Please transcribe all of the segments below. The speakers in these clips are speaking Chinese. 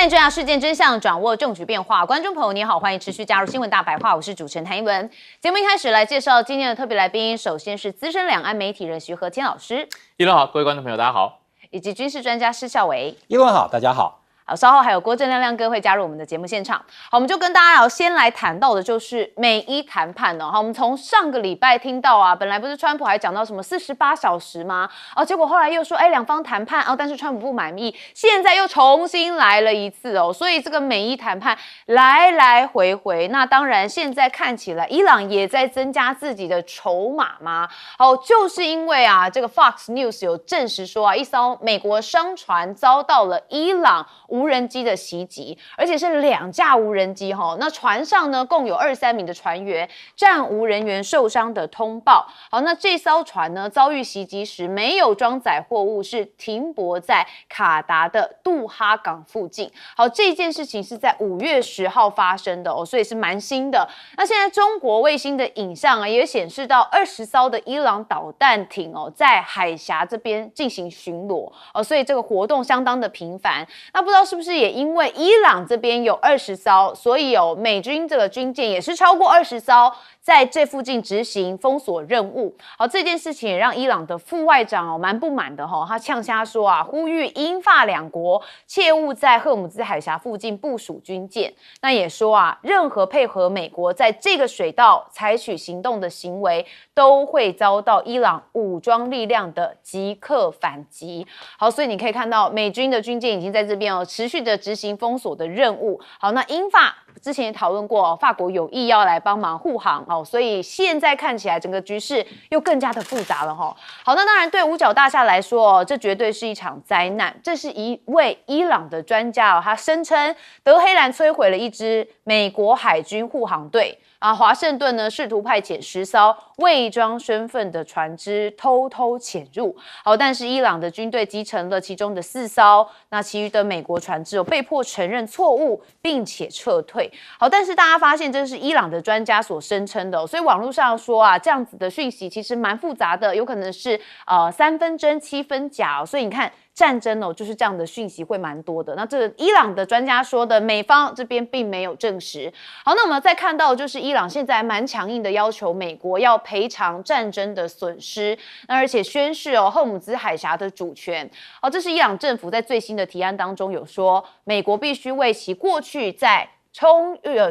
带你追查事件真相，掌握政局变化。观众朋友你好，欢迎持续加入新闻大白话，我是主持人谭一文。节目一开始来介绍今天的特别来宾，首先是资深两岸媒体人徐和谦老师。一轮好，各位观众朋友大家好。以及军事专家施孝维。一轮好，大家好。好，稍后还有郭正亮哥会加入我们的节目现场。好，我们就跟大家要先来谈到的就是美伊谈判哦。好，我们从上个礼拜听到啊，本来不是川普还讲到什么48小时吗？哦，结果后来又说，两方谈判哦，但是川普不满意，现在又重新来了一次哦。所以这个美伊谈判来来回回，那当然现在看起来伊朗也在增加自己的筹码吗？好，就是因为啊，这个 Fox News 有证实说啊，一艘美国商船遭到了伊朗无人机的袭击，而且是2架无人机哈。那船上呢，共有23名的船员，暂无人员受伤的通报。好，那这艘船呢，遭遇袭击时没有装载货物，是停泊在卡达的杜哈港附近。好，这件事情是在5月10号发生的哦，所以是蛮新的。那现在中国卫星的影像啊，也显示到20艘的伊朗导弹艇哦，在海峡这边进行巡逻哦，所以这个活动相当的频繁。那不知道是不是也因为伊朗这边有20艘，所以有美军这个军舰也是超过20艘在这附近执行封锁任务。好，这件事情也让伊朗的副外长蛮不满的他呛瞎说啊，呼吁英法两国切勿在赫姆兹海峡附近部署军舰。那也说啊，任何配合美国在这个水道采取行动的行为，都会遭到伊朗武装力量的即刻反击。好，所以你可以看到美军的军舰已经在这边持续的执行封锁的任务。好，那英法之前也讨论过，法国有意要来帮忙护航所以现在看起来整个局势又更加的复杂了好，那当然对五角大厦来说这绝对是一场灾难。这是一位伊朗的专家他声称德黑兰摧毁了一支美国海军护航队华盛顿呢试图派遣10艘伪装身份的船只偷偷潜入。好，但是伊朗的军队击沉了其中的4艘，那其余的美国船只被迫承认错误，并且撤退。好，但是大家发现这是伊朗的专家所声称的所以网络上说啊，这样子的讯息其实蛮复杂的，有可能是3分真7分假所以你看。战争就是这样的讯息会蛮多的。那这个伊朗的专家说的，美方这边并没有证实。好，那我们再看到就是伊朗现在蛮强硬的要求美国要赔偿战争的损失，那而且宣示赫姆兹海峡的主权。好，这是伊朗政府在最新的提案当中有说，美国必须为其过去在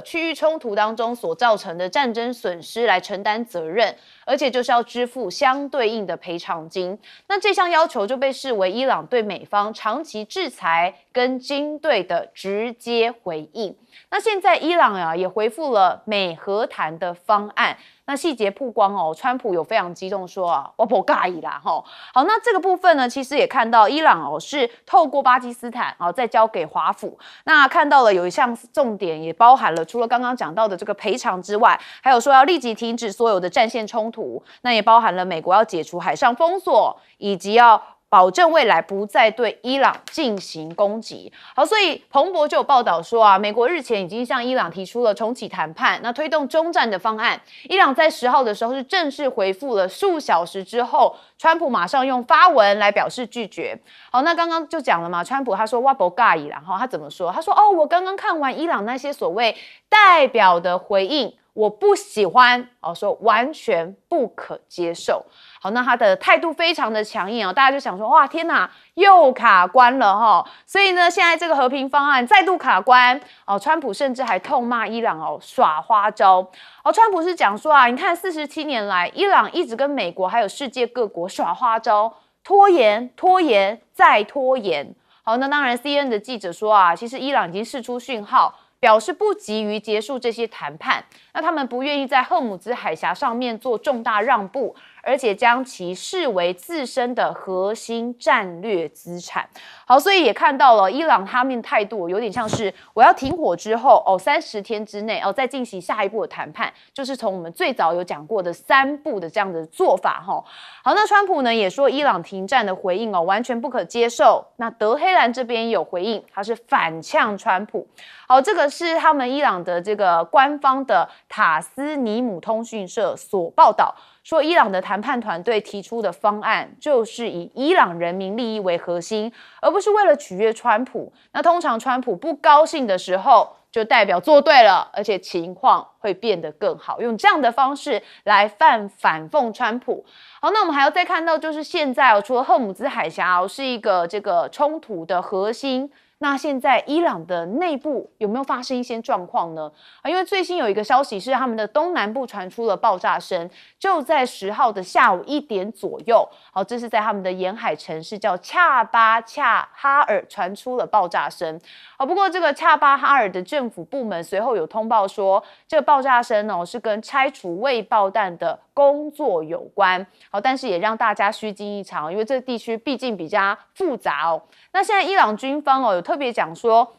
区域冲突当中所造成的战争损失来承担责任，而且就是要支付相对应的赔偿金。那这项要求就被视为伊朗对美方长期制裁跟军队的直接回应。那现在伊朗也回复了美和谈的方案。那细节曝光川普有非常激动说我不介意啦好，那这个部分呢，其实也看到伊朗是透过巴基斯坦再交给华府。那看到了有一项重点，也包含了除了刚刚讲到的这个赔偿之外，还有说要立即停止所有的战线冲突，那也包含了美国要解除海上封锁，以及要保证未来不再对伊朗进行攻击。好，所以彭博就有报道说美国日前已经向伊朗提出了重启谈判，那推动中战的方案。伊朗在10号的时候是正式回复了，数小时之后，川普马上用发文来表示拒绝。好，那刚刚就讲了嘛，川普他说我不介意啦，他怎么说？他说我刚刚看完伊朗那些所谓代表的回应，我不喜欢说完全不可接受。好，那他的态度非常的强硬大家就想说哇天哪，又卡关了所以呢，现在这个和平方案再度卡关川普甚至还痛骂伊朗耍花招川普是讲说你看47年来，伊朗一直跟美国还有世界各国耍花招，拖延再拖延。好，那当然 CNN 的记者说其实伊朗已经释出讯号，表示不急于结束这些谈判，那他们不愿意在赫姆兹海峡上面做重大让步，而且将其视为自身的核心战略资产。好，所以也看到了伊朗他们态度有点像是我要停火之后30天之内再进行下一步的谈判，就是从我们最早有讲过的3步的这样的做法好，那川普呢也说伊朗停战的回应完全不可接受。那德黑兰这边也有回应，他是反呛川普。好，这个是他们伊朗的这个官方的塔斯尼姆通讯社所报道。说伊朗的谈判团队提出的方案就是以伊朗人民利益为核心，而不是为了取悦川普。那通常川普不高兴的时候，就代表做对了，而且情况会变得更好，用这样的方式来反讽川普。好，那我们还要再看到，就是现在除了赫姆兹海峡是一个这个冲突的核心。那现在伊朗的内部有没有发生一些状况呢？因为最新有一个消息是他们的东南部传出了爆炸声，就在10号的下午1点左右。好，这是在他们的沿海城市叫恰巴恰哈尔传出了爆炸声。好，不过这个恰巴哈尔的政府部门随后有通报说，这个爆炸声是跟拆除未爆弹的工作有关。好，但是也让大家虚惊一场，因为这个地区毕竟比较复杂哦。那现在伊朗军方有特别讲说，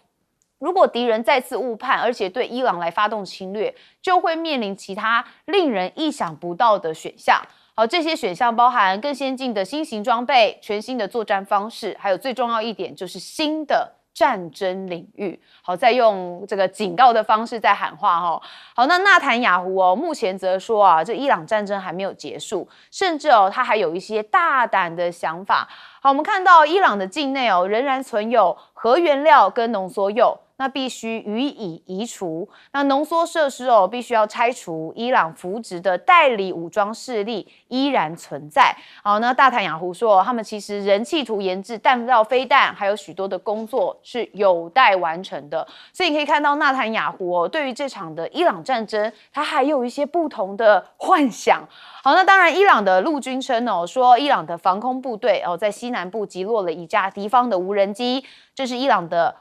如果敌人再次误判，而且对伊朗来发动侵略，就会面临其他令人意想不到的选项。好，这些选项包含更先进的新型装备、全新的作战方式，还有最重要一点就是新的战争领域。好，再用这个警告的方式在喊话哈。好，那纳坦雅胡目前则说这伊朗战争还没有结束，甚至他还有一些大胆的想法。好，我们看到伊朗的境内仍然存有核原料跟浓缩铀，那必须予以移除。那浓缩设施必须要拆除。伊朗扶植的代理武装势力依然存在。好，那大坦雅胡说，他们其实仍企图研制弹道飞弹，还有许多的工作是有待完成的。所以你可以看到纳坦雅胡对于这场的伊朗战争，他还有一些不同的幻想。好，那当然，伊朗的陆军称说，伊朗的防空部队在西南部击落了一架敌方的无人机，这是伊朗的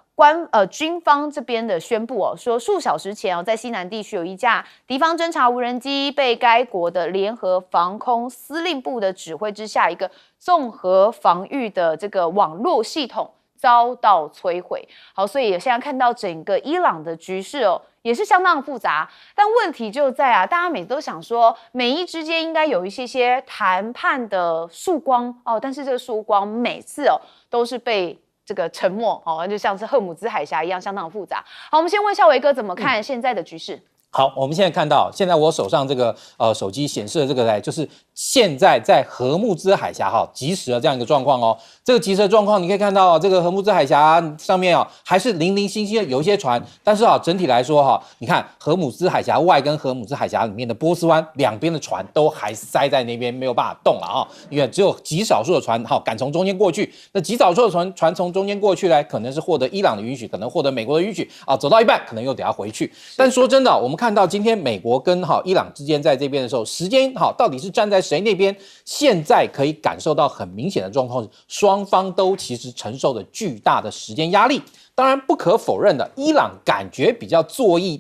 军方这边的宣布说数小时前在西南地区有一架敌方侦察无人机被该国的联合防空司令部的指挥之下一个综合防御的这个网络系统遭到摧毁。好，所以现在看到整个伊朗的局势也是相当复杂，但问题就在大家每次都想说美伊之间应该有一些谈判的曙光但是这个曙光每次都是被这个沉默就像是赫姆兹海峡一样相当复杂。好，我们先问孝维哥怎么看现在的局势。好，我们现在看到，现在我手上这个手机显示的这个就是现在在荷木兹海峡即时的这样一个状况这个即时的状况，你可以看到这个荷木兹海峡上面还是零零星星的有一些船，但是整体来说你看荷姆兹海峡外跟荷姆兹海峡里面的波斯湾两边的船都还塞在那边，没有办法动了因为只有极少数的船敢从中间过去。那极少数的船从中间过去呢，可能是获得伊朗的允许，可能获得美国的允许走到一半可能又得要回去。但说真的，我们看到今天美国跟伊朗之间在这边的时候，时间到底是站在谁那边？现在可以感受到很明显的状况是，双方都其实承受着巨大的时间压力。当然不可否认的，伊朗感觉比较坐以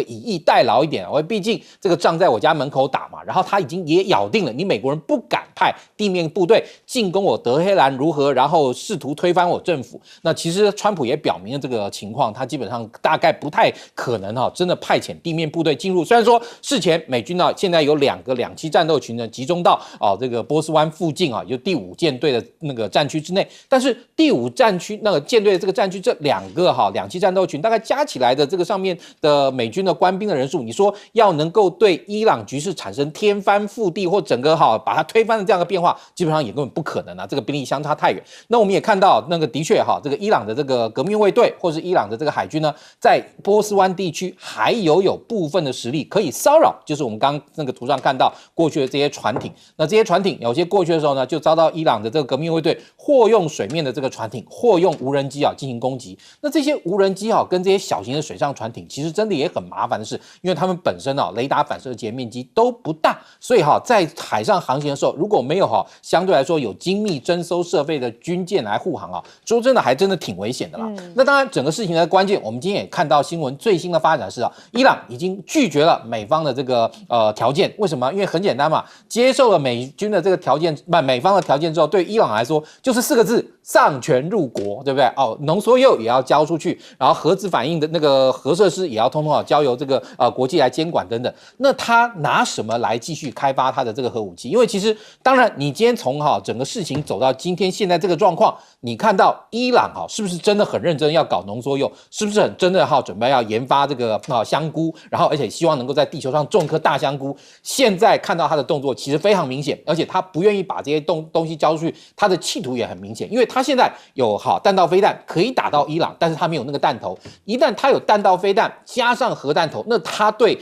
以逸待劳一点，因为毕竟这个仗在我家门口打嘛，然后他已经也咬定了，你美国人不敢派地面部队进攻我德黑兰如何，然后试图推翻我政府。那其实川普也表明了这个情况，他基本上大概不太可能真的派遣地面部队进入。虽然说事前美军现在有2个两栖战斗群呢集中到这个波斯湾附近就第5舰队的那个战区之内，但是第5战区那个舰队的这个战区这2个两栖战斗群大概加起来的这个上面的美军的官兵的人数，你说要能够对伊朗局势产生天翻覆地或整个把它推翻的这样的变化，基本上也根本不可能这个兵力相差太远。那我们也看到那个的确这个伊朗的这个革命卫队或是伊朗的这个海军呢，在波斯湾地区还有部分的实力可以骚扰，就是我们刚刚那个图上看到过去的这些船艇。那这些船艇有些过去的时候呢，就遭到伊朗的这个革命卫队或用水面的这个船艇，或用无人机进行攻击。那这些无人机跟这些小型的水上船艇，其实真的也很麻烦的是，因为他们本身雷达反射截面积都不大，所以在海上航行的时候，如果没有相对来说有精密侦搜设备的军舰来护航说真的还真的挺危险的啦。那当然整个事情的关键，我们今天也看到新闻最新的发展是伊朗已经拒绝了美方的这个条件。为什么？因为很简单嘛，接受了美军的这个条件，美方的条件之后，对伊朗来说就是4个字：丧权入国，对不对？哦，浓缩铀也要交出去，然后核子反应的那个核设施也要通通交由这个国际来监管等等。那他拿什么来继续开发他的这个核武器？因为其实当然，你今天从整个事情走到今天现在这个状况，你看到伊朗是不是真的很认真要搞浓缩铀？是不是很真的准备要研发这个香菇？然后而且希望能够在地球上种颗大香菇。现在看到他的动作其实非常明显，而且他不愿意把这些东西交出去，他的企图也很明显，因为他现在有弹道飞弹可以打到伊朗，但是他没有那个弹头。一旦他有弹道飞弹加上核弹头，那他对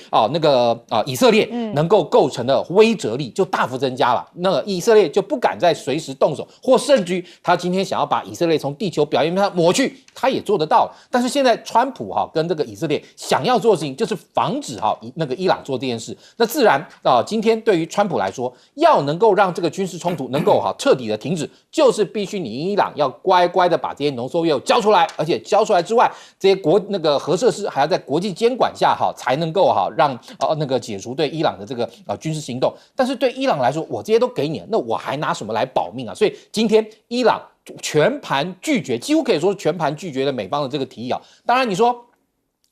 以色列能够构成的威慑力就大幅增加了。那以色列就不敢再随时动手，或甚至于他今天想要把以色列从地球表面上抹去，他也做得到。但是现在川普跟这个以色列想要做的事情就是防止那个伊朗做这件事。那自然今天对于川普来说，要能够让这个军事冲突能够彻底的停止，就是必须你伊朗要乖乖的把这些浓缩铀交出来，而且交出来之外，这些那个核设施还要在国际监管下才能够让那个解除对伊朗的这个军事行动。但是对伊朗来说，我这些都给你了，那我还拿什么来保命啊？所以今天伊朗全盘拒绝，几乎可以说是全盘拒绝了美方的这个提议。当然你说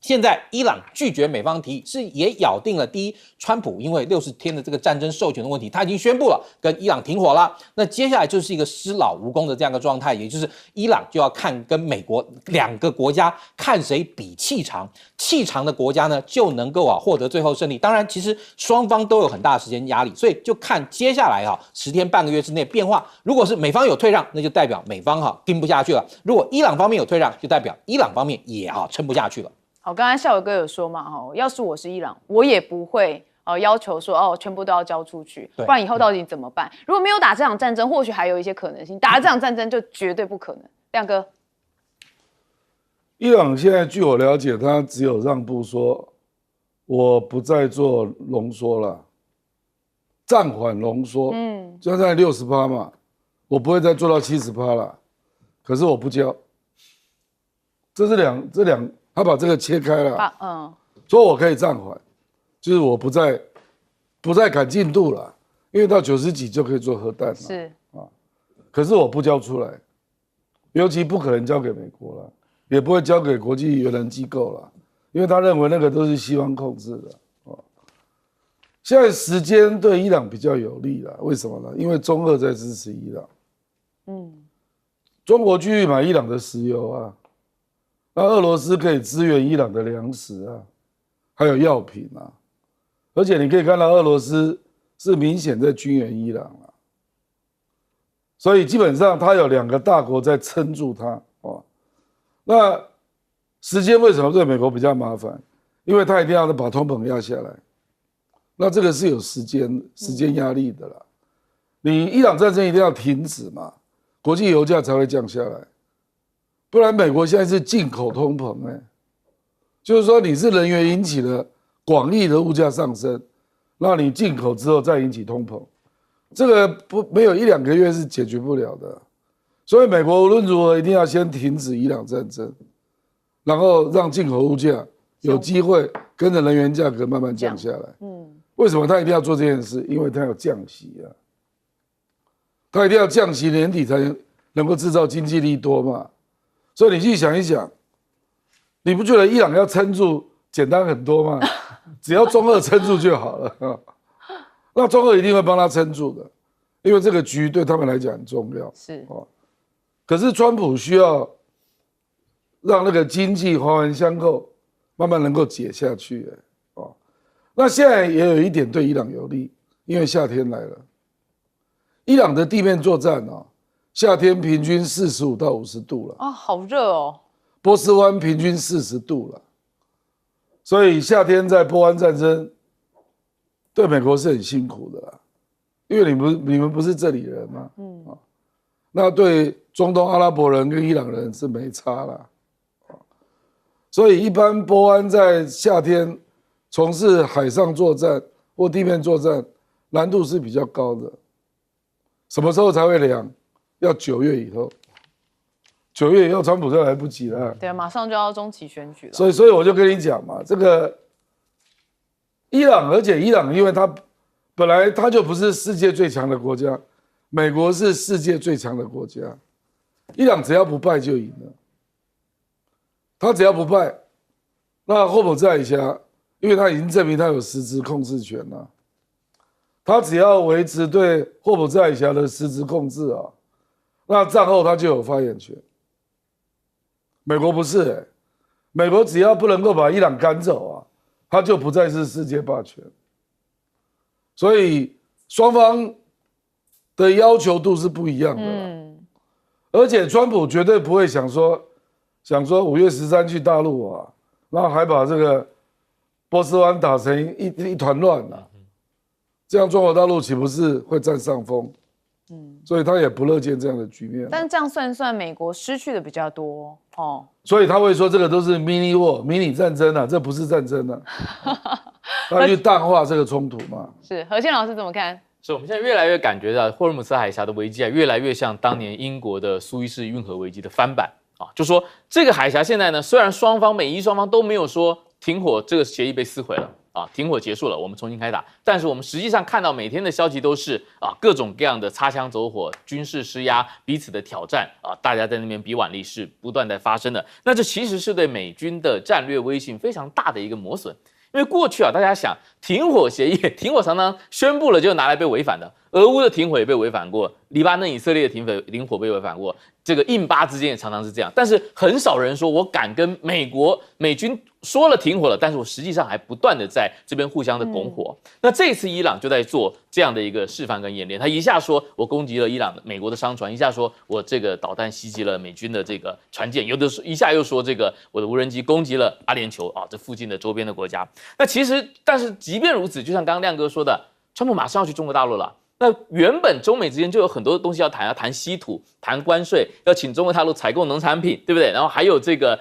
现在伊朗拒绝美方提议，是也咬定了第一，川普因为60天的这个战争授权的问题，他已经宣布了跟伊朗停火了。那接下来就是一个失老无功的这样一个状态，也就是伊朗就要看跟美国两个国家看谁比气长，气长的国家呢就能够获得最后胜利。当然，其实双方都有很大的时间压力，所以就看接下来10天半个月之内变化。如果是美方有退让，那就代表美方盯不下去了；如果伊朗方面有退让，就代表伊朗方面也撑不下去了。好，刚才孝伟哥有说嘛，要是我是伊朗，我也不会要求说全部都要交出去，不然以后到底怎么办？如果没有打这场战争，或许还有一些可能性；打了这场战争，就绝对不可能。亮哥，伊朗现在据我了解，他只有让步说，我不再做浓缩了，暂缓浓缩，就在60%嘛，我不会再做到70%了，可是我不交，这两。他把这个切开了，说我可以暂缓，就是我不再赶进度了，因为到90几就可以做核弹了，是可是我不交出来，尤其不可能交给美国了，也不会交给国际原能机构了，因为他认为那个都是西方控制的，现在时间对伊朗比较有利了，为什么呢？因为中俄在支持伊朗，中国继续买伊朗的石油啊。那俄罗斯可以支援伊朗的粮食啊，还有药品啊，而且你可以看到俄罗斯是明显在军援伊朗啊，所以基本上它有2个大国在撑住它那时间为什么对美国比较麻烦？因为它一定要把通膨压下来，那这个是有时间压力的啦。你伊朗战争一定要停止嘛，国际油价才会降下来。不然美国现在是进口通膨就是说你是能源引起了广义的物价上升，那你进口之后再引起通膨，这个没有1-2个月是解决不了的。所以美国无论如何一定要先停止伊朗战争，然后让进口物价有机会跟着能源价格慢慢降下来。为什么他一定要做这件事？因为他要降息啊，他一定要降息，年底才能够制造经济利多嘛。所以你去想一想，你不觉得伊朗要撑住简单很多吗？只要中俄撑住就好了，那中俄一定会帮他撑住的，因为这个局对他们来讲很重要。是可是川普需要让那个经济环环相扣，慢慢能够解下去。那现在也有一点对伊朗有利，因为夏天来了，伊朗的地面作战夏天平均45到50度了好热哦。波斯湾平均40度了，所以夏天在波湾战争对美国是很辛苦的啦，因为你们不是这里人嘛，那对中东阿拉伯人跟伊朗人是没差啦，所以一般波湾在夏天从事海上作战或地面作战难度是比较高的，什么时候才会凉？要9月以后，9月以后川普就来不及了。对啊，马上就要中期选举了。所以我就跟你讲嘛，这个伊朗，而且伊朗因为它本来它就不是世界最强的国家，美国是世界最强的国家，伊朗只要不败就赢了。他只要不败，那霍姆兹海峡，因为他已经证明他有实质控制权了，他只要维持对霍姆兹海峡的实质控制啊，那战后他就有发言权。美国不是美国只要不能够把伊朗赶走啊，他就不再是世界霸权。所以双方的要求度是不一样的而且川普绝对不会想说5月13去大陆啊，然后还把这个波斯湾打成一团乱啊，这样中国大陆岂不是会占上风？所以他也不乐见这样的局面。但是这样算一算，美国失去的比较多哦。所以他会说这个都是 mini war 迷你战争啊，这不是战争啊，他去淡化这个冲突嘛。是何宪老师怎么看？是我们现在越来越感觉到霍尔木兹海峡的危机啊，越来越像当年英国的苏伊士运河危机的翻版啊，就说这个海峡现在呢，虽然美伊双方都没有说停火，这个协议被撕毁了。停火结束了，我们重新开打。但是我们实际上看到每天的消息都是各种各样的擦枪走火、军事施压、彼此的挑战大家在那边比腕力是不断在发生的。那这其实是对美军的战略威信非常大的一个磨损。因为过去大家想停火协议，停火常常宣布了就拿来被违反的，俄乌的停火也被违反过，黎巴嫩、以色列的停火被违反过，这个印巴之间也常常是这样。但是很少人说我敢跟美军说了停火了，但是我实际上还不断的在这边互相的拱火。那这次伊朗就在做这样的一个示范跟演练，他一下说我攻击了美国的商船，一下说我这个导弹袭击了美军的这个船舰，有的一下又说这个我的无人机攻击了阿联酋这附近的周边的国家。那其实，但是即便如此，就像刚刚亮哥说的，川普马上要去中国大陆了。那原本中美之间就有很多东西要谈，要谈稀土、谈关税，要请中国大陆采购农产品，对不对？然后还有这个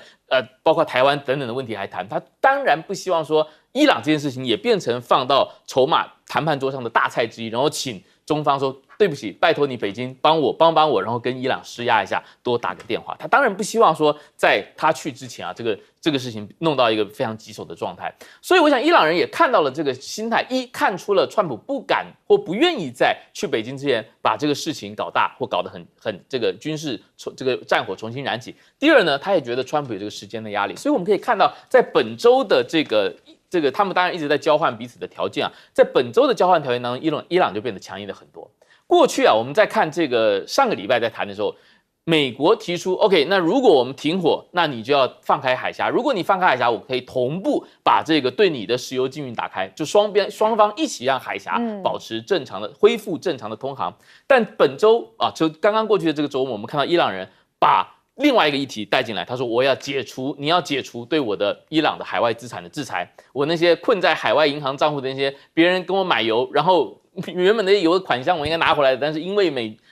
包括台湾等等的问题还谈。他当然不希望说伊朗这件事情也变成放到筹码谈判桌上的大菜之一，然后请中方说对不起，拜托你北京帮我，然后跟伊朗施压一下，多打个电话。他当然不希望说在他去之前这个事情弄到一个非常棘手的状态。所以我想伊朗人也看到了这个心态，看出了川普不敢或不愿意在去北京之前把这个事情搞大或搞得很这个军事这个战火重新燃起。第二呢，他也觉得川普有这个时间的压力，所以我们可以看到在本周的这个他们当然一直在交换彼此的条件在本周的交换条件当中，伊朗就变得强硬了很多。过去我们在看这个上个礼拜在谈的时候，美国提出 OK， 那如果我们停火，那你就要放开海峡。如果你放开海峡，我可以同步把这个对你的石油禁运打开，就双方一起让海峡保持恢复正常的通航。但本周就刚刚过去的这个周末，我们看到伊朗人把另外一个议题带进来，他说你要解除对我的伊朗的海外资产的制裁，我那些困在海外银行账户的那些别人跟我买油，然后原本的油的款项我应该拿回来的，但是因为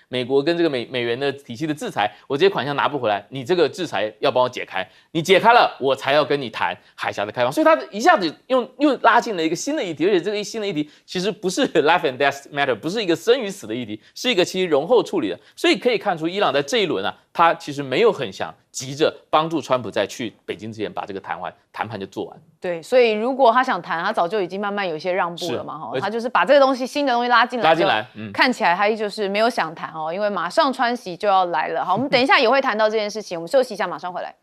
美国跟这个美元的体系的制裁，我这些款项拿不回来，你这个制裁要帮我解开，你解开了，我才要跟你谈海峡的开放。所以他一下子又拉进了一个新的议题，而且这个新的议题其实不是 life and death matter， 不是一个生与死的议题，是一个其实容后处理的。所以可以看出，伊朗在这一轮他其实没有很想急着帮助川普在去北京之前把这个谈判就做完。对，所以如果他想谈，他早就已经慢慢有一些让步了嘛，他就是把这个新的东西拉进来，看起来他就是没有想谈因为马上川习就要来了。好，我们等一下也会谈到这件事情，我们休息一下，马上回来。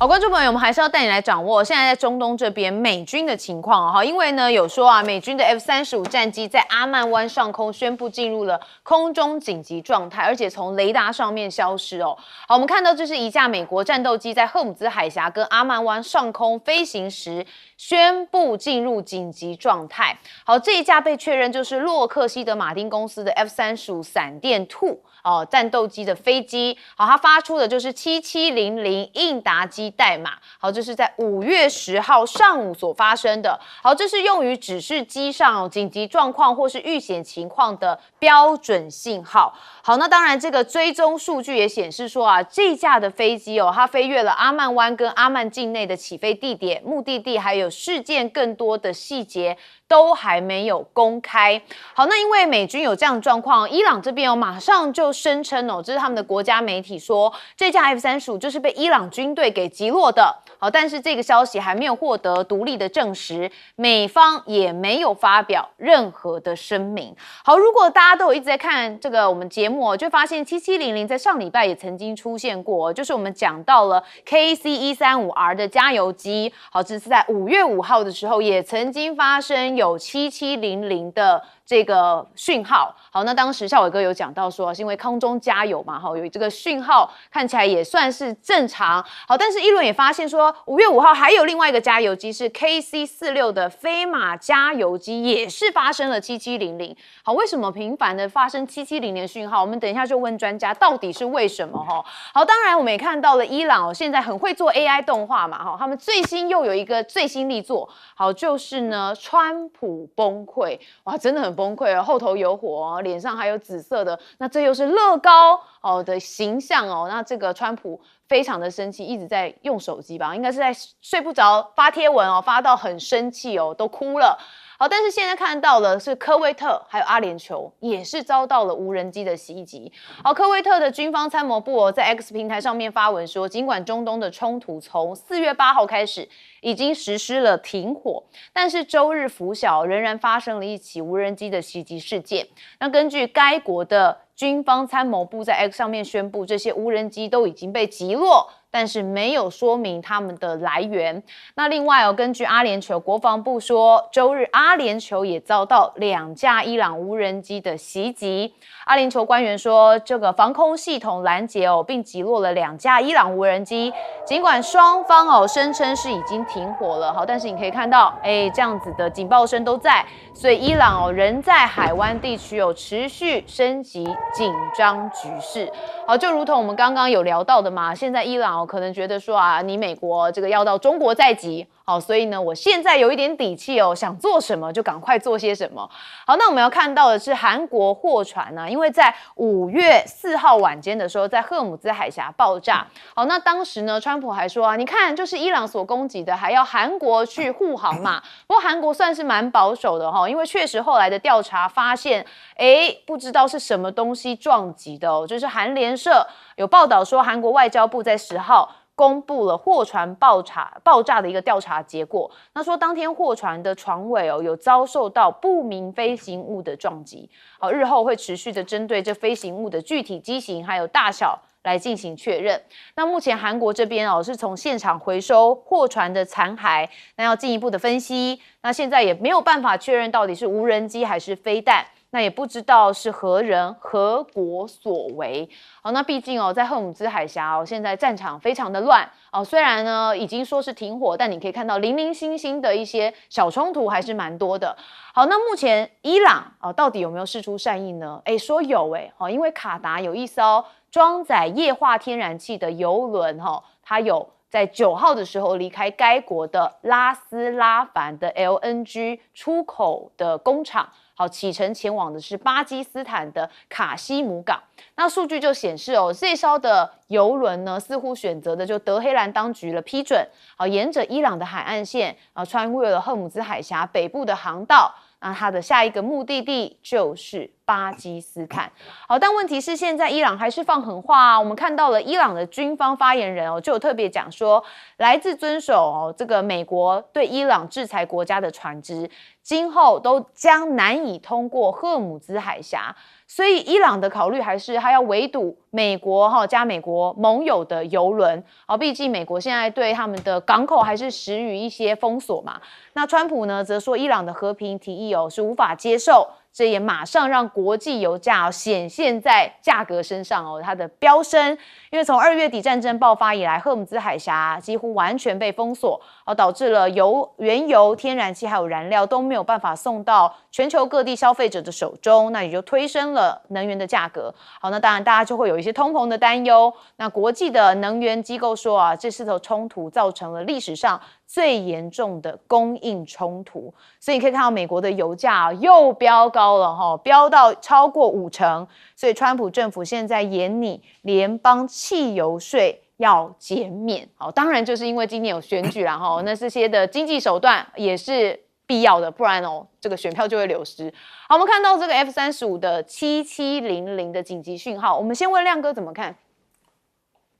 好，观众朋友，我们还是要带你来掌握现在在中东这边美军的情况因为呢有说美军的 F-35战机在阿曼湾上空宣布进入了空中紧急状态，而且从雷达上面消失好，我们看到这是一架美国战斗机在赫姆兹海峡跟阿曼湾上空飞行时宣布进入紧急状态。好，这一架被确认就是洛克希德马丁公司的 F-35闪电兔战斗机的飞机。好，它发出的就是7700应答机代码。好，这是在5月10号上午所发生的。好，这是用于指示机上紧急状况或是遇险情况的标准信号。好，那当然这个追踪数据也显示说这架的飞机它飞越了阿曼湾跟阿曼境内的起飞地点、目的地，还有事件更多的细节都还没有公开。好，那因为美军有这样的状况，伊朗这边马上就声称这是他们的国家媒体说，这架 F-35就是被伊朗军队给击落的。好，但是这个消息还没有获得独立的证实，美方也没有发表任何的声明。好，如果大家都有一直在看这个我们节目，就发现7700在上礼拜也曾经出现过，就是我们讲到了 KC-135R 的加油机。好，这是在5月5号的时候，也曾经发生有7700的这个讯号。好，那当时孝伟哥有讲到说，是因为空中加油嘛，有这个讯号，看起来也算是正常。好，但是一轮也发现说，5月5号还有另外一个加油机是 KC-46的飞马加油机，也是发生了7700。好，为什么频繁的发生7700的讯号？我们等一下就问专家，到底是为什么？好，当然我们也看到了伊朗现在很会做 AI 动画嘛，他们最新又有一个最新力作，好，就是呢川普崩溃，哇，真的很崩溃哦，后头有火脸上还有紫色的，那这又是乐高的形象那这个川普非常的生气，一直在用手机吧，应该是在睡不着发贴文发到很生气都哭了。好，但是现在看到了是科威特还有阿联酋也是遭到了无人机的袭击。好，科威特的军方参谋部在 X 平台上面发文说，尽管中东的冲突从4月8号开始已经实施了停火，但是周日拂晓仍然发生了一起无人机的袭击事件。那根据该国的军方参谋部在 X 上面宣布，这些无人机都已经被击落，但是没有说明他们的来源。那另外根据阿联酋国防部说，周日阿联酋也遭到2架伊朗无人机的袭击。阿联酋官员说，这个防空系统拦截并击落了2架伊朗无人机。尽管双方声称是已经停火了，好，但是你可以看到，这样子的警报声都在，所以伊朗仍在海湾地区持续升级紧张局势。好，就如同我们刚刚有聊到的嘛，现在伊朗可能觉得说你美国这个要到中国再急。好，所以呢，我现在有一点底气想做什么就赶快做些什么。好，那我们要看到的是韩国货船因为在5月4号晚间的时候，在赫姆兹海峡爆炸。好，那当时呢，川普还说你看，就是伊朗所攻击的，还要韩国去护航嘛。不过韩国算是蛮保守的因为确实后来的调查发现，不知道是什么东西撞击的就是韩联社有报道说，韩国外交部在10号。公布了货船爆炸的一个调查结果。那说当天货船的船尾有遭受到不明飞行物的撞击。好，日后会持续的针对这飞行物的具体机型还有大小来进行确认。那目前韩国这边是从现场回收货船的残骸，那要进一步的分析。那现在也没有办法确认到底是无人机还是飞弹。那也不知道是何人何国所为。好，那毕竟在赫姆兹海峡现在战场非常的乱虽然呢已经说是停火，但你可以看到零零星星的一些小冲突还是蛮多的。好，那目前伊朗到底有没有释出善意呢？说有因为卡达有一艘装载液化天然气的油轮它有在9号的时候离开该国的拉斯拉凡的 LNG 出口的工厂。好，启程前往的是巴基斯坦的卡西姆港。那数据就显示这艘的油轮呢，似乎选择的就德黑兰当局了批准，好，沿着伊朗的海岸线穿越了赫姆兹海峡北部的航道。那它的下一个目的地就是巴基斯坦。好，但问题是现在伊朗还是放狠话我们看到了伊朗的军方发言人就有特别讲说，来自遵守这个美国对伊朗制裁国家的船只，今后都将难以通过赫姆兹海峡。所以伊朗的考虑还是他要围堵美国加美国盟友的油轮。毕竟美国现在对他们的港口还是施予一些封锁嘛。那川普呢则说，伊朗的和平提议是无法接受，这也马上让国际油价显现在价格身上它的飙升。因为从2月底战争爆发以来，赫姆兹海峡几乎完全被封锁导致了原油、天然气还有燃料都没有办法送到全球各地消费者的手中，那也就推升了能源的价格。好，那当然大家就会有一些通膨的担忧。那国际的能源机构说这次的冲突造成了历史上最严重的供应冲突。所以你可以看到美国的油价又飙高了飙到超过50%。所以川普政府现在研拟联邦汽油税要减免。好，当然就是因为今年有选举啦那这些的经济手段也是必要的，不然这个选票就会流失。好，我们看到这个 F-35的7700的紧急讯号，我们先问亮哥怎么看？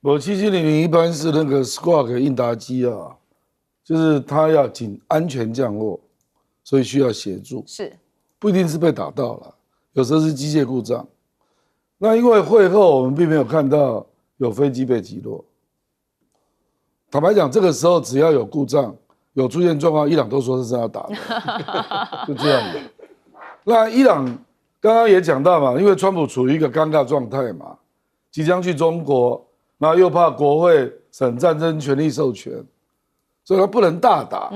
我7700一般是那个 Squawk 应答机啊，就是它要安全降落，所以需要协助，是不一定是被打到了，有时候是机械故障。那因为会后我们并没有看到有飞机被击落。坦白讲，这个时候只要有故障、有出现状况，伊朗都说是要打的，就这样的。那伊朗刚刚也讲到嘛，因为川普处于一个尴尬状态嘛，即将去中国，然后又怕国会审战争权利授权，所以他不能大打。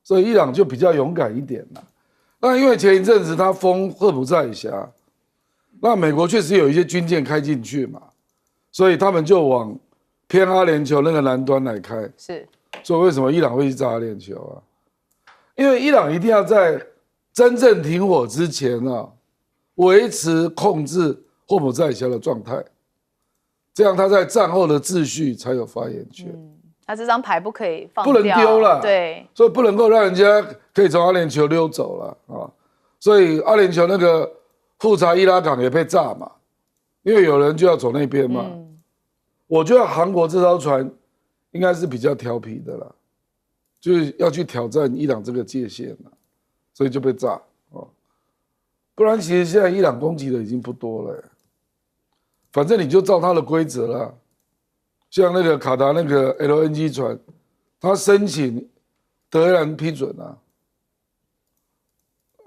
所以伊朗就比较勇敢一点了。那因为前一阵子他封霍姆兹海峡，那美国确实有一些军舰开进去嘛，所以他们就往偏阿联酋那个南端来开。是，所以为什么伊朗会去炸阿联酋啊？因为伊朗一定要在真正停火之前啊，维持控制霍姆兹海峡的状态，这样他在战后的秩序才有发言权。他这张牌不可以放掉，不能丢了，对，所以不能够让人家可以从阿联酋溜走了啊。所以阿联酋那个富查伊拉港也被炸嘛，因为有人就要走那边嘛。我觉得韩国这艘船应该是比较调皮的啦，就是要去挑战伊朗这个界限了，所以就被炸哦。不然其实现在伊朗攻击的已经不多了，反正你就照他的规则啦。像那个卡达那个 LNG 船，他申请德黑兰批准啊，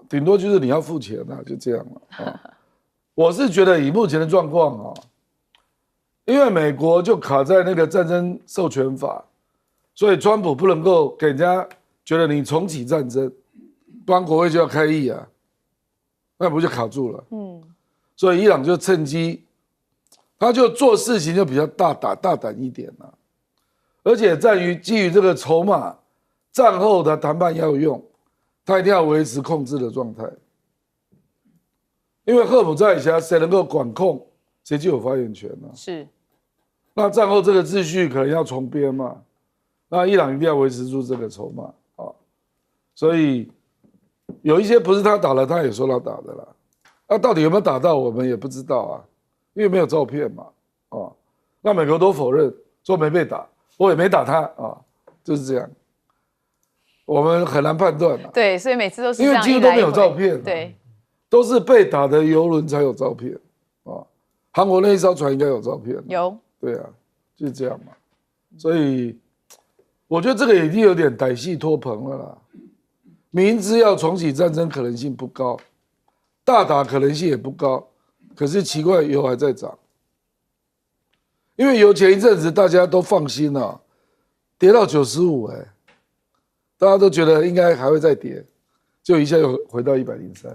顶多就是你要付钱啊，就这样了啊。我是觉得以目前的状况啊，因为美国就卡在那个战争授权法，所以川普不能够给人家觉得你重启战争，不然国会就要开议啊，那不就卡住了？所以伊朗就趁机。他就做事情就比较大胆一点了，而且在于基于这个筹码，战后的谈判要用，他一定要维持控制的状态。因为赫姆兹海峡谁能够管控，谁就有发言权了。是。那战后这个秩序可能要重编嘛，那伊朗一定要维持住这个筹码啊。所以有一些不是他打了，他也说他打的啦。那到底有没有打到，我们也不知道啊。因为没有照片嘛，那美国都否认说没被打，我也没打他啊，就是这样，我们很难判断啊。对，所以每次都是因为几乎都没有照片，对，都是被打的游轮才有照片啊。韩国那一艘船应该有照片，有，对啊，就是这样嘛。所以我觉得这个已经有点歹戏拖棚了啦，明知要重启战争可能性不高，大打可能性也不高。可是奇怪，油还在涨，因为油前一阵子大家都放心了，跌到95，大家都觉得应该还会再跌，就一下又回到103，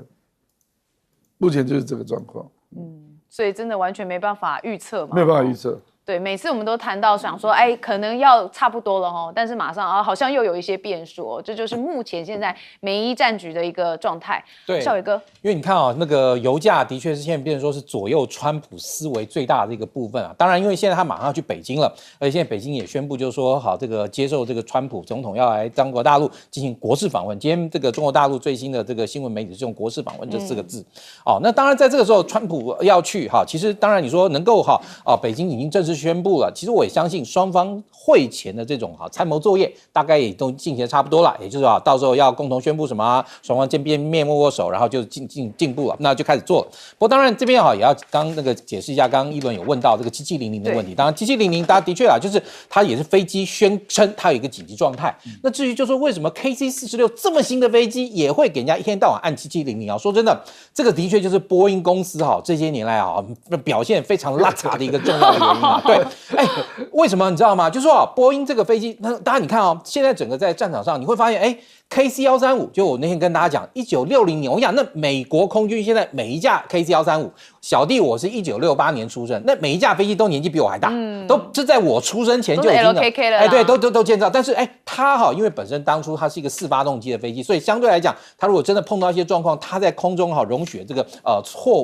目前就是这个状况。所以真的完全没办法预测嘛，没有办法预测。对，每次我们都谈到想说，可能要差不多了哦，但是马上好像又有一些变数哦，这就是目前现在美伊战局的一个状态。对，孝瑋哥，因为你看那个油价的确是现在变成说是左右川普思维最大的一个部分啊。当然，因为现在他马上要去北京了，而且现在北京也宣布就是说，好，这个接受这个川普总统要来中国大陆进行国事访问。今天这个中国大陆最新的这个新闻媒体是用国事访问这4个字。那当然在这个时候，川普要去其实当然你说能够北京已经正式宣布了，其实我也相信双方会前的这种参谋作业大概也都进行的差不多了，也就是到时候要共同宣布什么，双方见面握手，然后就进步了，那就开始做了。不过当然这边也要刚那个解释一下，刚刚一轮有问到这个7700的问题，当然7700大家的确就是它也是飞机宣称它有一个紧急状态。那至于就说为什么 KC-46这么新的飞机也会给人家一天到晚按7700说真的，这个的确就是波音公司这些年来表现非常邋遢的一个重要的原因啊。对。为什么你知道吗？就是说波音这个飞机，当然你看现在整个在战场上，你会发现KC-135，就我那天跟大家讲，1960年，我讲那美国空军现在每一架 KC-135，小弟我是1968年出生，那每一架飞机都年纪比我还大，都是在我出生前就已经了，LKK 了，对，都建造。但是它因为本身当初它是一个4发动机的飞机，所以相对来讲，它如果真的碰到一些状况，它在空中容许这个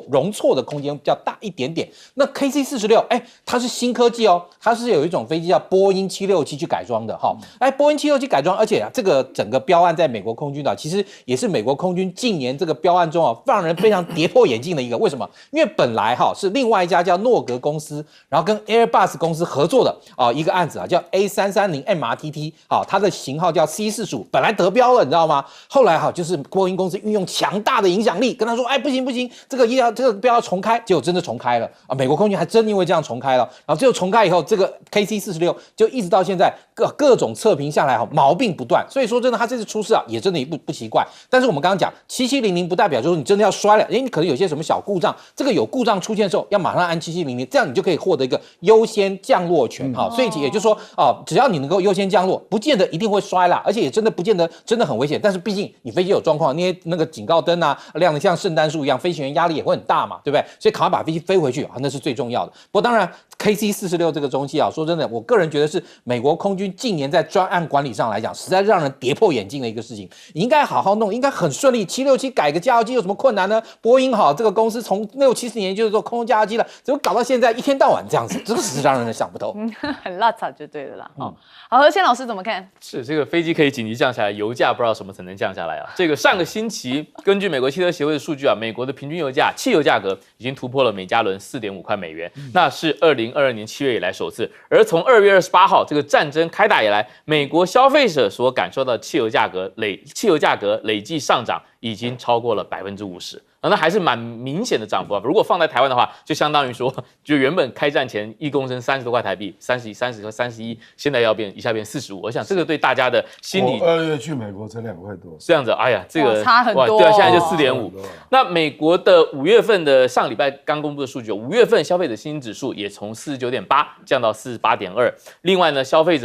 容错的空间比较大一点点。那 KC-46，它是新新科技哦，它是有一种飞机叫波音767去改装的哈。波音767改装，而且这个整个标案在美国空军其实也是美国空军近年这个标案中让人非常跌破眼镜的一个。为什么？因为本来是另外一家叫诺格公司，然后跟 Airbus 公司合作的一个案子叫 A330 MRTT， 它的型号叫 C45，本来得标了，你知道吗？后来就是波音公司运用强大的影响力跟他说，不行，这个标要重开，结果真的重开了美国空军还真因为这样重开了，然后最后重开以后，这个 KC46就一直到现在各种测评下来毛病不断，所以说真的，它这次出事也真的不奇怪。但是我们刚刚讲7700不代表就是你真的要摔了，你可能有些什么小故障，这个有故障出现的时候要马上按7700，这样你就可以获得一个优先降落权所以也就是说只要你能够优先降落，不见得一定会摔啦，而且也真的不见得真的很危险。但是毕竟你飞机有状况，那个警告灯亮得像圣诞树一样，飞行员压力也会很大嘛，对不对？所以赶快把飞机飞回去那是最重要的。不过当然 KC46这个东西说真的，我个人觉得是美国空军近年在专案管理上来讲，实在让人跌破眼镜的一个事情。你应该好好弄，应该很顺利。767改个加油机有什么困难呢？波音这个公司从60、70年就是做空中加油机了，怎么搞到现在一天到晚这样子？这个是让人想不透。很邋遢就对了啦。好，何谦老师怎么看？是这个飞机可以紧急降下来，油价不知道什么才能降下来这个上个星期根据美国汽车协会的数据美国的平均油价，汽油价格已经突破了每加仑4.5块美元，那是2022年7月以来首次。而从2月28号这个战争开打以来，美国消费者所感受到汽油价格累计上涨已经超过了50%。那还是蛮明显的涨幅如果放在台湾的话，就相当于说，就原本开战前1公升30多块台币，30和31，现在一下变45。我想这个对大家的心理，我2月去美国才2块多，这样子，哎呀，这个差很多，对现在就4.5。那美国的5月份的上礼拜刚公布的数据，5月份消费者信心指数也从49.8降到48.2。另外呢，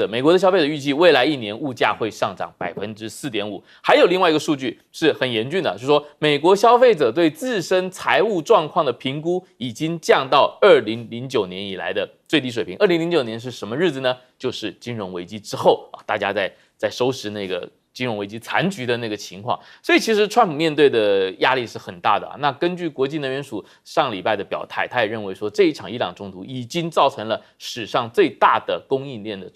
美国的消费者预计未来1年物价会上涨4.5%。还有另外一个数据是很严峻的，就是说美国消费者对自身财务状况的评估已经降到2009年以来的最低水平。2009年是什么日子呢？就是金融危机之后大家在收拾那个金融危机残局的那个情况，所以其实川普面对的压力是很大的那根据国际能源署上礼拜的表态，他也认为说这一场伊朗冲突已经造成了史上最大的供应链的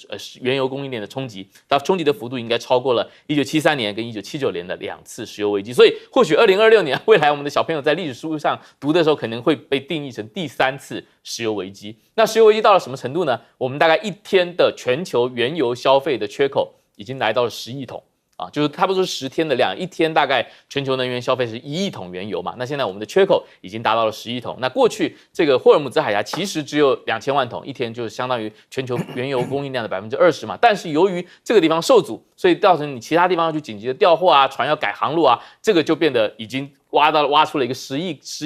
原油供应链的冲击，它冲击的幅度应该超过了1973年跟1979年的2次石油危机。所以或许2026年未来我们的小朋友在历史书上读的时候，可能会被定义成第3次石油危机。那石油危机到了什么程度呢？我们大概一天的全球原油消费的缺口已经来到了10亿桶。就是差不多10天的量，一天大概全球能源消费是1亿桶原油嘛，那现在我们的缺口已经达到了10亿桶。那过去这个霍尔姆兹海峡其实只有2000万桶，一天就相当于全球原油供应量的20%嘛。但是由于这个地方受阻，所以造成你其他地方要去紧急的调货船要改航路这个就变得已经挖出了一个10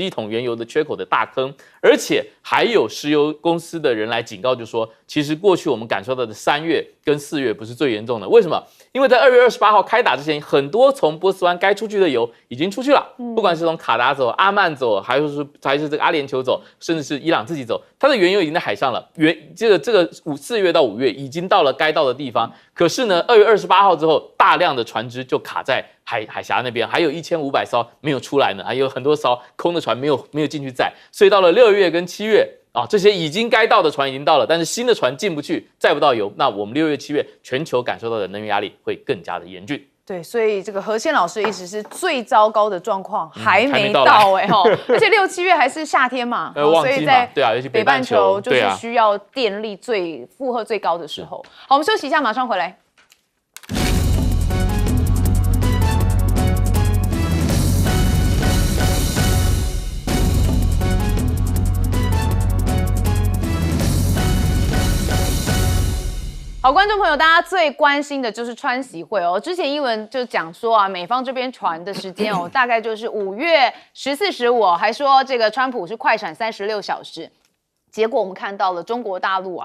亿桶原油的缺口的大坑。而且还有石油公司的人来警告，就说其实过去我们感受到的3月跟4月不是最严重的。为什么？因为在2月28号开打之前，很多从波斯湾该出去的油已经出去了，不管是从卡达走、阿曼走，还是这个阿联酋走，甚至是伊朗自己走，它的原油已经在海上了。这个4月到5月已经到了该到的地方，可是呢，2月28号之后，大量的船只就卡在海峡那边，还有1500艘没有出来呢，还有很多艘空的船没有进去载，所以到了6月跟7月这些已经该到的船已经到了，但是新的船进不去，载不到油，那我们6月、7月全球感受到的能源压力会更加的严峻。对，所以这个何谦老师的意思是最糟糕的状况还没到而且6、7月还是夏天嘛，所以在尤其北半球就是需要电力负荷最高的时候。好，我们休息一下，马上回来。好，观众朋友，大家最关心的就是川习会之前英文就讲说美方这边传的时间大概就是5月14、15还说这个川普是快闪36小时。结果我们看到了中国大陆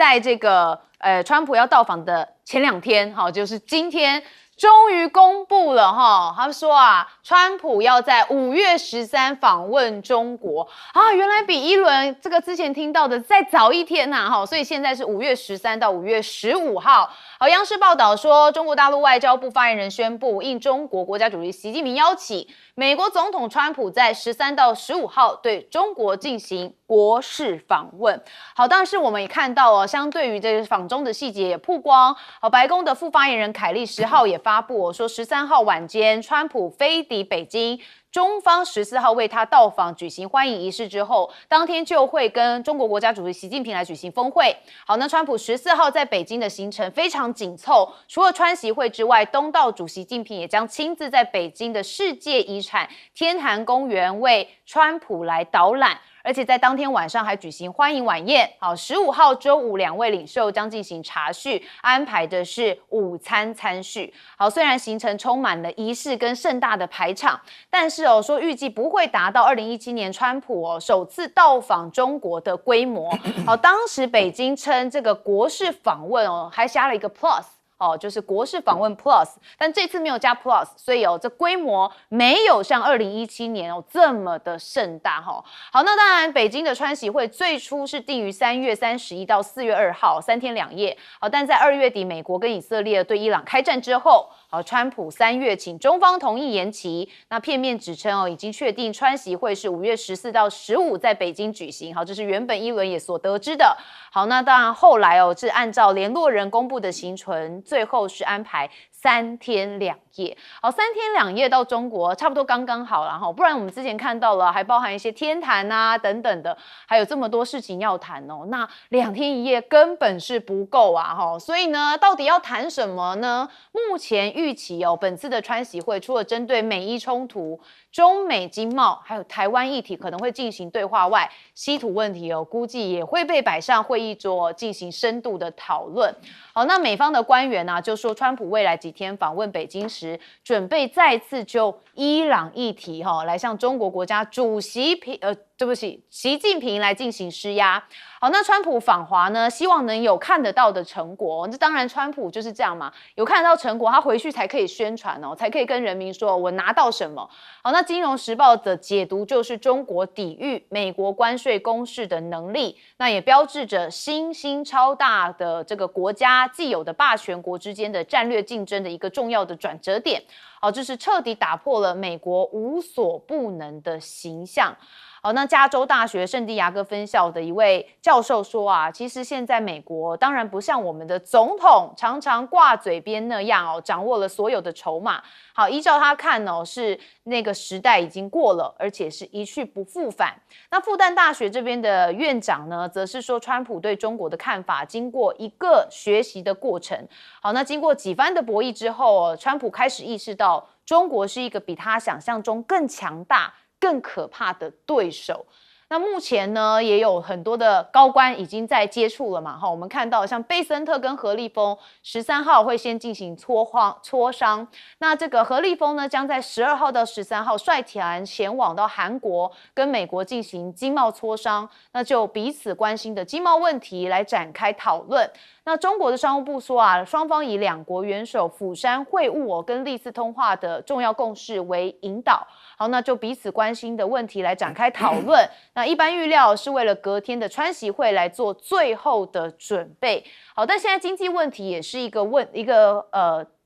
在这个川普要到访的前2天，就是今天。终于公布了哈，他们说啊，川普要在5月13访问中国啊，原来比一轮这个之前听到的再早一天呐哈，所以现在是5月13到5月15号。好，央视报道说，中国大陆外交部发言人宣布，应中国国家主席习近平邀请，美国总统川普在13到15号对中国进行国事访问。好，但是我们也看到哦，相对于这个访中的细节也曝光，好，白宫的副发言人凯利10号也发布说，13号晚间，川普飞抵北京。中方14号为他到访举行欢迎仪式之后，当天就会跟中国国家主席习近平来举行峰会。好，那川普14号在北京的行程非常紧凑，除了川习会之外，东道主习近平也将亲自在北京的世界遗产天坛公园为川普来导览。而且在当天晚上还举行欢迎晚宴。好，15号周五2位领袖将进行茶叙，安排的是午餐餐叙。好，虽然行程充满了仪式跟盛大的排场，但是说预计不会达到2017年川普首次到访中国的规模。好，当时北京称这个国事访问还加了一个 plus。就是国事访问 Plus， 但这次没有加 Plus， 所以这规模没有像2017年这么的盛大好，那当然北京的川习会最初是定于3月31到4月2号3天2夜，但在2月底美国跟以色列对伊朗开战之后，川普3月请中方同意延期，那片面指称已经确定川习会是5月14到15在北京举行，好，这是原本一轮也所得知的。好，那当然后来是按照联络人公布的行程。最后是安排3天2夜，好，3天2夜到中国差不多刚刚好了哈，不然我们之前看到了还包含一些天坛啊等等的，还有这么多事情要谈哦，那2天1夜根本是不够啊哈，所以呢，到底要谈什么呢？目前预期本次的川习会除了针对美伊冲突、中美经贸还有台湾议题可能会进行对话外，稀土问题估计也会被摆上会议桌进行深度的讨论。好，那美方的官员就说，川普未来几天访问北京时，准备再次就伊朗议题来向中国国家主席习近平来进行施压。好，那川普访华呢，希望能有看得到的成果。这当然，川普就是这样嘛，有看得到成果，他回去才可以宣传才可以跟人民说我拿到什么。好，那《金融时报》的解读就是中国抵御美国关税攻势的能力，那也标志着新兴超大的这个国家既有的霸权国之间的战略竞争的一个重要的转折点。好，这是彻底打破了美国无所不能的形象。好，那加州大学圣地亚哥分校的一位教授说其实现在美国当然不像我们的总统常常挂嘴边那样掌握了所有的筹码。好，依照他看是那个时代已经过了，而且是一去不复返。那复旦大学这边的院长呢，则是说川普对中国的看法经过一个学习的过程。好，那经过几番的博弈之后，川普开始意识到中国是一个比他想象中更强大、更可怕的对手。那目前呢，也有很多的高官已经在接触了嘛，我们看到像贝森特跟何立峰13号会先进行磋商，那这个何立峰呢，将在12号到13号率团前往到韩国跟美国进行经贸磋商，那就彼此关心的经贸问题来展开讨论。那中国的商务部说双方以2国元首釜山会晤跟历次通话的重要共识为引导，好，那就彼此关心的问题来展开讨论。那一般预料是为了隔天的川习会来做最后的准备。好，但现在经济问题也是一个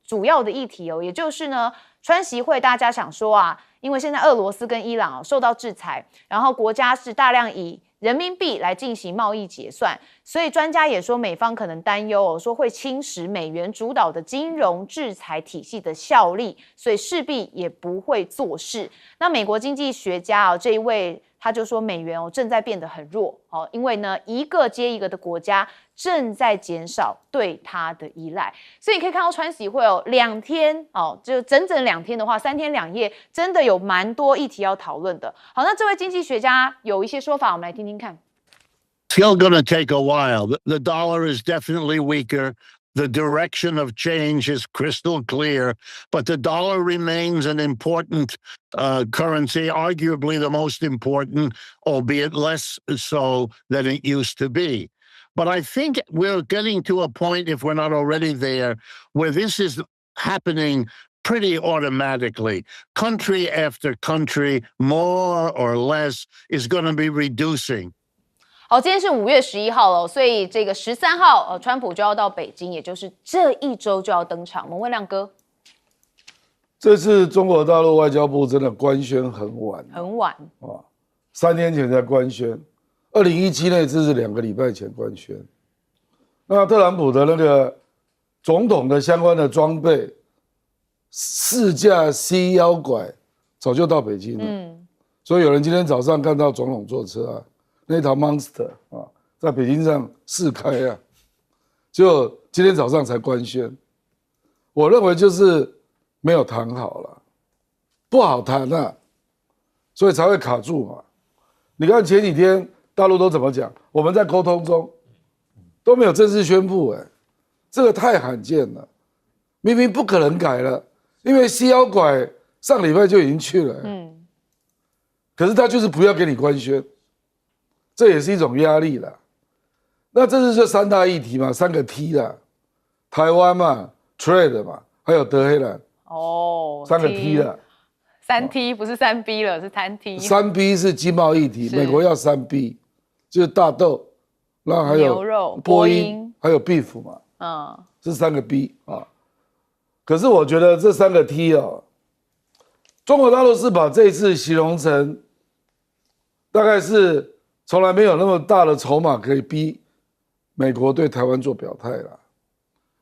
主要的议题也就是呢，川习会大家想说因为现在俄罗斯跟伊朗受到制裁，然后国家是大量以人民币来进行贸易结算，所以专家也说美方可能担忧说会侵蚀美元主导的金融制裁体系的效力，所以势必也不会做事。那美国经济学家这一位他就说美元正在变得很弱因为呢一个接一个的国家正在减少对它的依赖，所以你可以看到川习会2天就整整2天的话，3天2夜真的有蛮多议题要讨论的。好，那这位经济学家有一些说法，我们来听听看。Still going to take a while. The dollar is definitely weaker. The direction of change is crystal clear, but the dollar remains an important currency, arguably the most important, albeit less so than it used to be. But I think we're getting to a point, if we're not already there, where this is happening pretty automatically. Country after country, more or less, is going to be reducing. 好，今天是5月11号了，所以这个13号，川普就要到北京，也就是这一周就要登场。我们问亮哥，这次中国大陆外交部真的官宣很晚，很晚啊，3天前才官宣，2017那次是2个礼拜前官宣。那特朗普的那个总统的相关的装备，4架 C 腰拐早就到北京了。所以有人今天早上看到总统坐车啊，那套 Monster 啊，在北京上试开啊，就今天早上才官宣。我认为就是没有谈好了，不好谈啊，所以才会卡住嘛。你看前几天大陆都怎么讲？我们在沟通中都没有正式宣布，这个太罕见了。明明不可能改了，因为西腰拐上礼拜就已经去了，可是他就是不要给你官宣，这也是一种压力啦。那这次就3大议题嘛，3个 T 啦，台湾嘛 ，Trade 嘛，还有德黑兰。哦，3个 T 啦，3T 不是3B 了，是3T。3B 是经贸议题，美国要3B， 就是大豆，然后还有牛肉、波音，还有 beef 嘛，是3个 B 啊。可是我觉得这3个 T 啊，中国大陆是把这一次形容成大概是从来没有那么大的筹码可以逼美国对台湾做表态啦，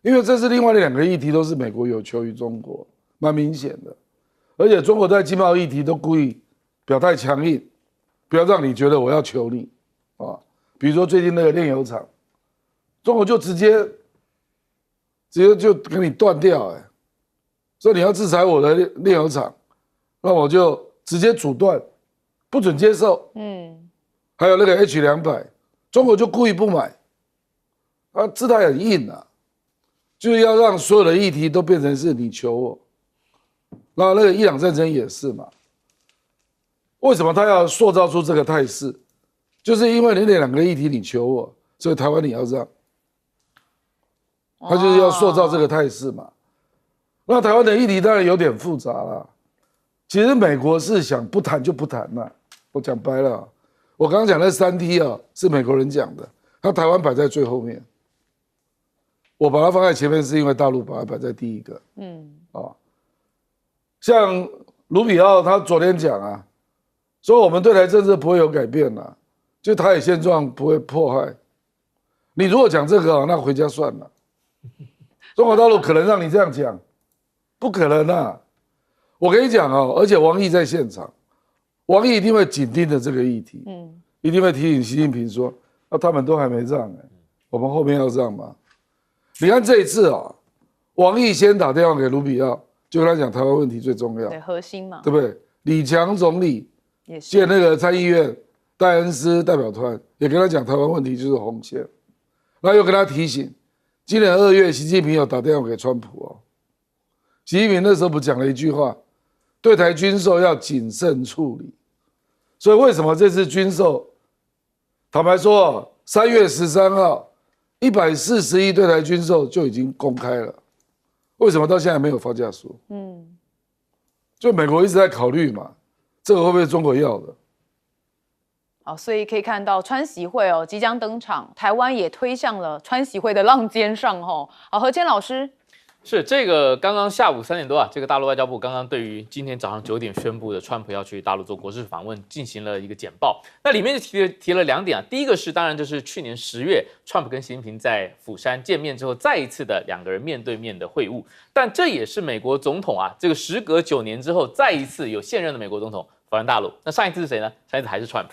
因为这是另外的2个议题都是美国有求于中国，蛮明显的。而且中国在经贸议题都故意表态强硬，不要让你觉得我要求你啊。比如说最近那个炼油厂，中国就直接就给你断掉，所以你要制裁我的炼油厂，那我就直接阻断，不准接受。还有那个 H200，中国就故意不买，姿态很硬啊，就是要让所有的议题都变成是你求我。那个伊朗战争也是嘛，为什么他要塑造出这个态势？就是因为你那2个议题你求我，所以台湾你要让，他就是要塑造这个态势嘛。那台湾的议题当然有点复杂啦。其实美国是想不谈就不谈啦，我讲白了，我刚刚讲的3T 啊，是美国人讲的，他台湾摆在最后面，我把它放在前面是因为大陆把它摆在第一个。像卢比奥他昨天讲啊，说我们对台政策不会有改变啦，就台海现状不会破坏。你如果讲这个，那回家算了。中国大陆可能让你这样讲，不可能啊！我跟你讲哦，而且王毅在现场，王毅一定会紧盯着这个议题，一定会提醒习近平说，他们都还没让，我们后面要让嘛。你看这一次啊，王毅先打电话给卢比奥。就跟他讲台湾问题最重要，对核心嘛，对不对？李强总理见那个参议院戴恩斯代表团，也跟他讲台湾问题就是红线，然后又跟他提醒，今年2月习近平有打电话给川普哦，习近平那时候不讲了一句话，对台军售要谨慎处理，所以为什么这次军售，坦白说，3月13号140亿对台军售就已经公开了。为什么到现在没有发价书？就美国一直在考虑嘛，这个会不会中国要的？好，所以可以看到川习会即将登场，台湾也推向了川习会的浪尖上好，何谦老师。是这个，刚刚下午3点多啊，这个大陆外交部刚刚对于今天早上9点宣布的川普要去大陆做国事访问进行了一个简报。那里面就提了2点啊，第一个是当然就是去年10月，川普跟习近平在釜山见面之后，再一次的2个人面对面的会晤。但这也是美国总统啊，这个时隔9年之后，再一次有现任的美国总统访问大陆。那上一次是谁呢？上一次还是川普。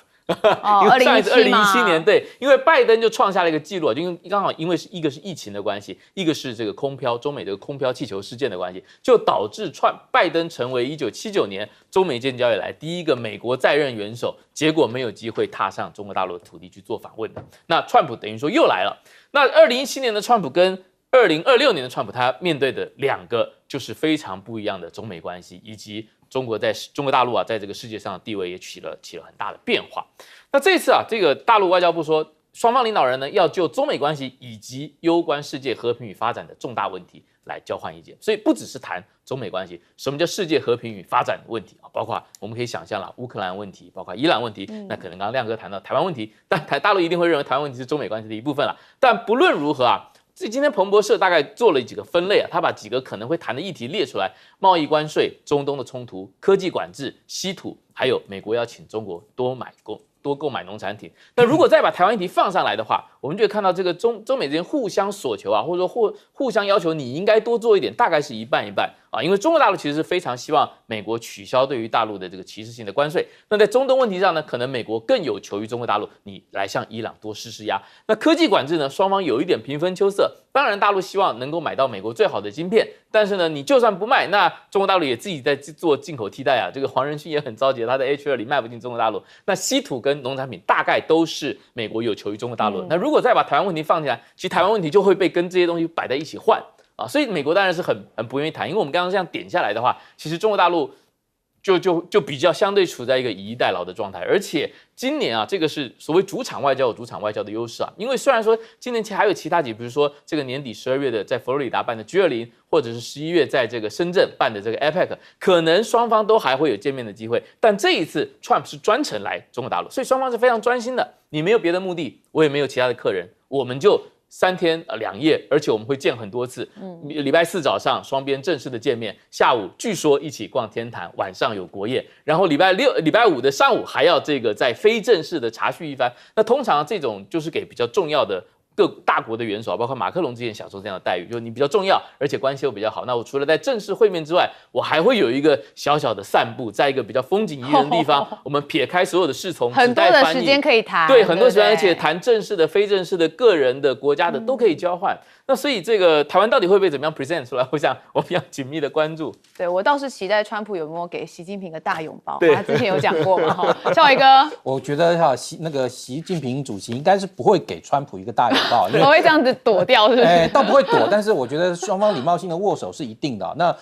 因为上一次2017年，对，因为拜登就创下了一个记录，就刚好因为一个是疫情的关系，一个是这个中美这个空飘气球事件的关系，就导致拜登成为1979年中美建交以来第一个美国在任元首，结果没有机会踏上中国大陆的土地去做访问的。那川普等于说又来了。那2017年的川普跟2026年的川普，他面对的2个就是非常不一样的中美关系，以及中国大陆啊，在这个世界上的地位也起了很大的变化。那这次啊，这个大陆外交部说，双方领导人呢要就中美关系以及攸关世界和平与发展的重大问题来交换意见。所以不只是谈中美关系，什么叫世界和平与发展问题啊？包括我们可以想象了乌克兰问题，包括伊朗问题，那可能刚刚亮哥谈到台湾问题，但大陆一定会认为台湾问题是中美关系的一部分了。但不论如何啊，今天彭博社大概做了几个分类啊，他把几个可能会谈的议题列出来：贸易关税、中东的冲突、科技管制、稀土，还有美国要请中国多购买农产品。那如果再把台湾议题放上来的话，我们就会看到这个中美之间互相索求啊，或者说互相要求你应该多做一点，大概是一半一半啊。因为中国大陆其实是非常希望美国取消对于大陆的这个歧视性的关税。那在中东问题上呢，可能美国更有求于中国大陆，你来向伊朗多施压。那科技管制呢，双方有一点平分秋色。当然，大陆希望能够买到美国最好的晶片，但是呢，你就算不卖，那中国大陆也自己在做进口替代啊。这个黄仁勋也很着急，他在 H2里卖不进中国大陆。那稀土跟农产品大概都是美国有求于中国大陆。那如果再把台湾问题放进来，其实台湾问题就会被跟这些东西摆在一起换啊。所以美国当然是很不愿意谈，因为我们刚刚这样点下来的话，其实中国大陆就比较相对处在一个以逸待劳的状态。而且今年啊，这个是所谓主场外交有主场外交的优势啊。因为虽然说今年还有其他几，比如说这个年底12月的在佛罗里达办的 G20，或者是11月在这个深圳办的这个 APEC， 可能双方都还会有见面的机会。但这一次 Trump 是专程来中国大陆，所以双方是非常专心的。你没有别的目的，我也没有其他的客人，我们就3天2夜，而且我们会见很多次。礼拜4早上双边正式的见面，下午据说一起逛天坛，晚上有国宴，然后礼拜5的上午还要这个在非正式的茶叙一番。那通常这种就是给比较重要的各大国的元首，包括马克龙之前享受这样的待遇，就是你比较重要，而且关系又比较好。那我除了在正式会面之外，我还会有一个小小的散步，在一个比较风景宜人的地方，我们撇开所有的侍从，很多的时间可以谈，对，很多时间，对而且谈正式的、非正式的、个人的、国家的都可以交换。那所以这个台湾到底会被怎么样 present 出来？我想我们要紧密的关注。对，我倒是期待川普有没有给习近平个大拥抱，对他之前有讲过嘛哈。孝伟哥，我觉得哈习近平主席应该是不会给川普一个大拥抱，因为我会这样子躲掉，是不是？倒不会躲，但是我觉得双方礼貌性的握手是一定的。那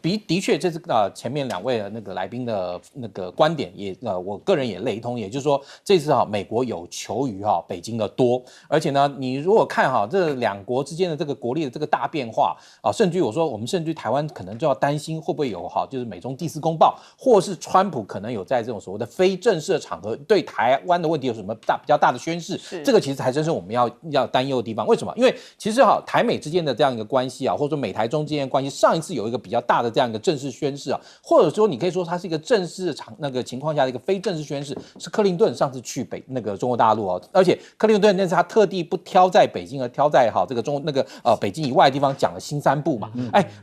的确，这是前面2位的那个来宾的那个观点也我个人也雷同，也就是说这次美国有求于北京的多，而且呢，你如果看这2国之间的这个国力的这个大变化甚至于我说我们甚至于台湾可能就要担心会不会有就是美中第4公报，或是川普可能有在这种所谓的非正式的场合对台湾的问题有什么比较大的宣示，这个其实还真是我们要担忧的地方。为什么？因为其实台美之间的这样一个关系或者说美台中之间的关系，上一次有一个比较大的这样一个正式宣示或者说你可以说它是一个正式的情况下的一个非正式宣示，是克林顿上次去中国大陆而且克林顿那次他特地不挑在北京，而挑在这个北京以外的地方讲了新3部嘛。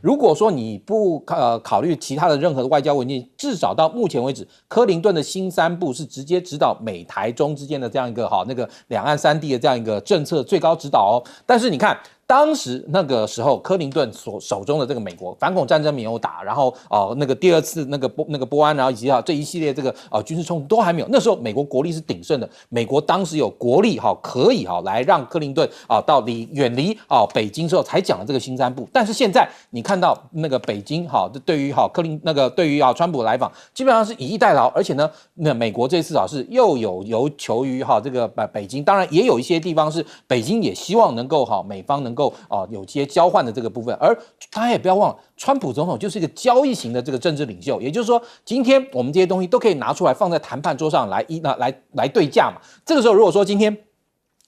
如果说你不考虑其他的任何的外交文件，至少到目前为止，克林顿的新3部是直接指导美台中之间的这样一个两岸3地的这样一个政策最高指导但是你看。当时那个时候，克林顿手中的这个美国反恐战争没有打，然后第2次那个波安，然后以及这一系列这个军事冲突都还没有。那时候美国国力是鼎盛的，美国当时有国力可以来让克林顿到远离北京之后才讲了这个新3部。但是现在你看到那个北京对于对于川普来访，基本上是以逸待劳，而且呢，那美国这次是又有求于这个北京，当然也有一些地方是北京也希望能够美方能够有些交换的这个部分，而大家也不要忘了，川普总统就是一个交易型的这个政治领袖，也就是说，今天我们这些东西都可以拿出来放在谈判桌上来对价嘛。这个时候，如果说今天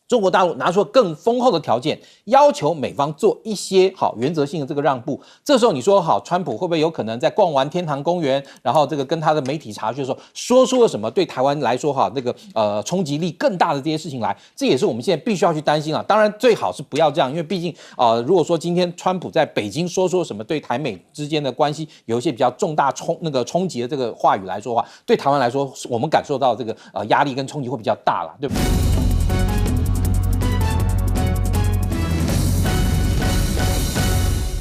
中国大陆拿出更丰厚的条件，要求美方做一些原则性的这个让步。这时候你说川普会不会有可能在逛完天堂公园，然后这个跟他的媒体查询的时候，说出了什么对台湾来说冲击力更大的这些事情来？这也是我们现在必须要去担心当然最好是不要这样，因为毕竟如果说今天川普在北京说出什么对台美之间的关系有一些比较重大冲击的这个话语来说的话，对台湾来说，我们感受到这个压力跟冲击会比较大啦，对不对？